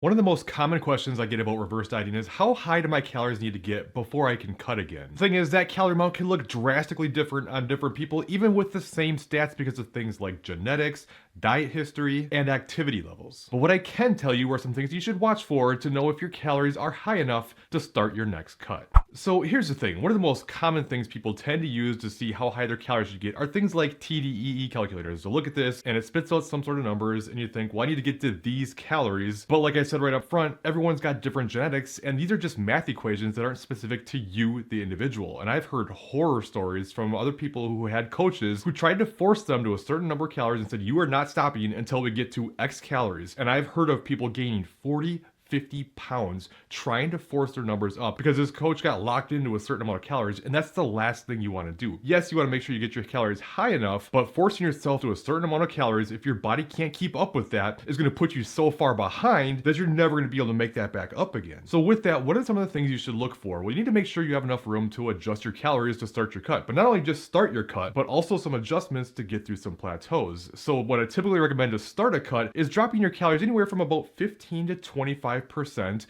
One of the most common questions I get about reverse dieting is how high do my calories need to get before I can cut again? The thing is that calorie amount can look drastically different on different people, even with the same stats because of things like genetics, diet history, and activity levels. But what I can tell you are some things you should watch for to know if your calories are high enough to start your next cut. So here's the thing, one of the most common things people tend to use to see how high their calories should get are things like TDEE calculators. So look at this and it spits out some sort of numbers and you think, well, I need to get to these calories. But like I said right up front, everyone's got different genetics and these are just math equations that aren't specific to you, the individual. And I've heard horror stories from other people who had coaches who tried to force them to a certain number of calories and said, you are not stopping until we get to X calories. And I've heard of people gaining 50 pounds trying to force their numbers up because this coach got locked into a certain amount of calories, and that's the last thing you want to do. Yes, you want to make sure you get your calories high enough, but forcing yourself to a certain amount of calories, if your body can't keep up with that, is going to put you so far behind that you're never going to be able to make that back up again. So with that, what are some of the things you should look for? Well, you need to make sure you have enough room to adjust your calories to start your cut, but not only just start your cut, but also some adjustments to get through some plateaus. So what I typically recommend to start a cut is dropping your calories anywhere from about 15 to 25%.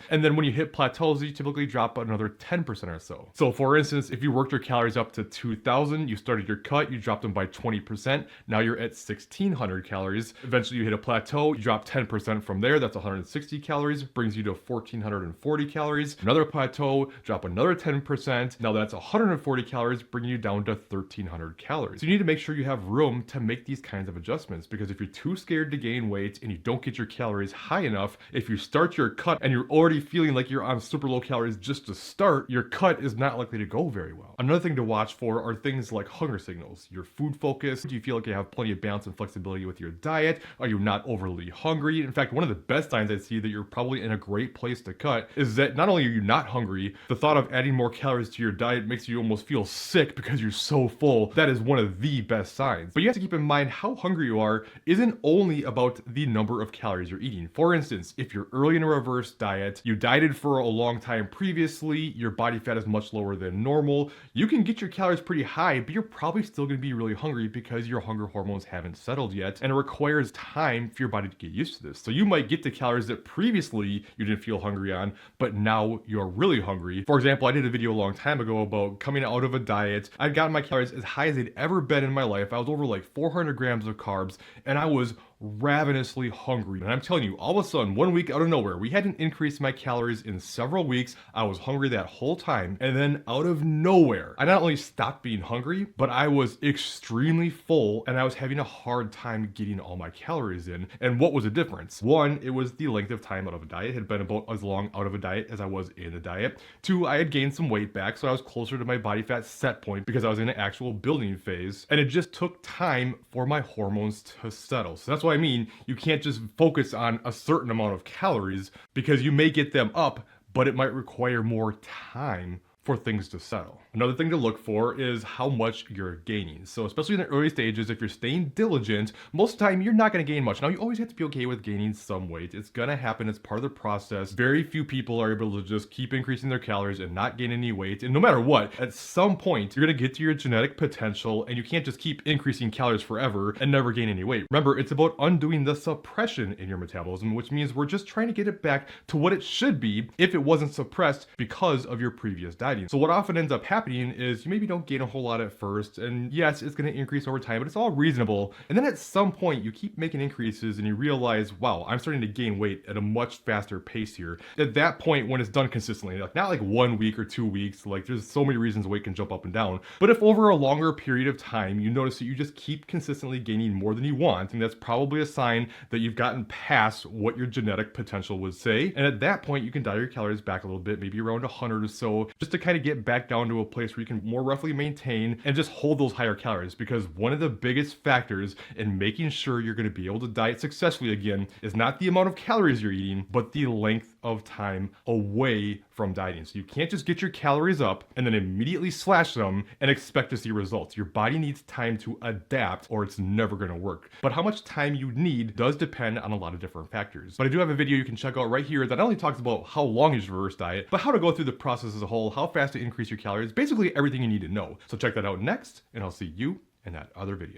And then when you hit plateaus, you typically drop another 10% or so. So for instance, if you worked your calories up to 2,000, you started your cut, you dropped them by 20%. Now you're at 1,600 calories. Eventually you hit a plateau, you drop 10% from there. That's 160 calories, brings you to 1,440 calories. Another plateau, drop another 10%. Now that's 140 calories, bringing you down to 1,300 calories. So you need to make sure you have room to make these kinds of adjustments because if you're too scared to gain weight and you don't get your calories high enough, if you start your cut and you're already feeling like you're on super low calories just to start, your cut is not likely to go very well. Another thing to watch for are things like hunger signals. Your food focus. Do you feel like you have plenty of balance and flexibility with your diet? Are you not overly hungry? In fact, one of the best signs I see that you're probably in a great place to cut is that not only are you not hungry, the thought of adding more calories to your diet makes you almost feel sick because you're so full. That is one of the best signs. But you have to keep in mind how hungry you are isn't only about the number of calories you're eating. For instance, if you're early in a reverse diet, you dieted for a long time previously, your body fat is much lower than normal, you can get your calories pretty high, but you're probably still going to be really hungry because your hunger hormones haven't settled yet, and it requires time for your body to get used to this. So you might get the calories that previously you didn't feel hungry on, but now you're really hungry. For example, I did a video a long time ago about coming out of a diet. I'd gotten my calories as high as they'd ever been in my life. I was over like 400 grams of carbs, and I was ravenously hungry. And I'm telling you, all of a sudden, one week out of nowhere, we hadn't increased my calories in several weeks. I was hungry that whole time. And then out of nowhere, I not only stopped being hungry, but I was extremely full and I was having a hard time getting all my calories in. And what was the difference? One, it was the length of time out of a diet. It had been about as long out of a diet as I was in a diet. Two, I had gained some weight back, so I was closer to my body fat set point because I was in an actual building phase. And it just took time for my hormones to settle. So that's what I mean, you can't just focus on a certain amount of calories because you may get them up, but it might require more time for things to settle. Another thing to look for is how much you're gaining. So especially in the early stages, if you're staying diligent, most of the time you're not going to gain much. Now you always have to be okay with gaining some weight. It's going to happen. It's part of the process. Very few people are able to just keep increasing their calories and not gain any weight. And no matter what, at some point you're going to get to your genetic potential and you can't just keep increasing calories forever and never gain any weight. Remember, it's about undoing the suppression in your metabolism, which means we're just trying to get it back to what it should be if it wasn't suppressed because of your previous dieting. So what often ends up happening is you maybe don't gain a whole lot at first, and yes, it's going to increase over time, but it's all reasonable. And then at some point you keep making increases and you realize, wow, I'm starting to gain weight at a much faster pace here. At that point, when it's done consistently, like not like 1 week or 2 weeks, like there's so many reasons weight can jump up and down, but if over a longer period of time you notice that you just keep consistently gaining more than you want, and that's probably a sign that you've gotten past what your genetic potential would say. And at that point you can dial your calories back a little bit, maybe around 100 or so, just to kind of get back down to a place where you can more roughly maintain and just hold those higher calories. Because one of the biggest factors in making sure you're going to be able to diet successfully again is not the amount of calories you're eating, but the length of time away from dieting. So you can't just get your calories up and then immediately slash them and expect to see results. Your body needs time to adapt or it's never going to work. But how much time you need does depend on a lot of different factors. But I do have a video you can check out right here that not only talks about how long is your reverse diet, but how to go through the process as a whole, how fast to increase your calories, basically everything you need to know. So check that out next, and I'll see you in that other video.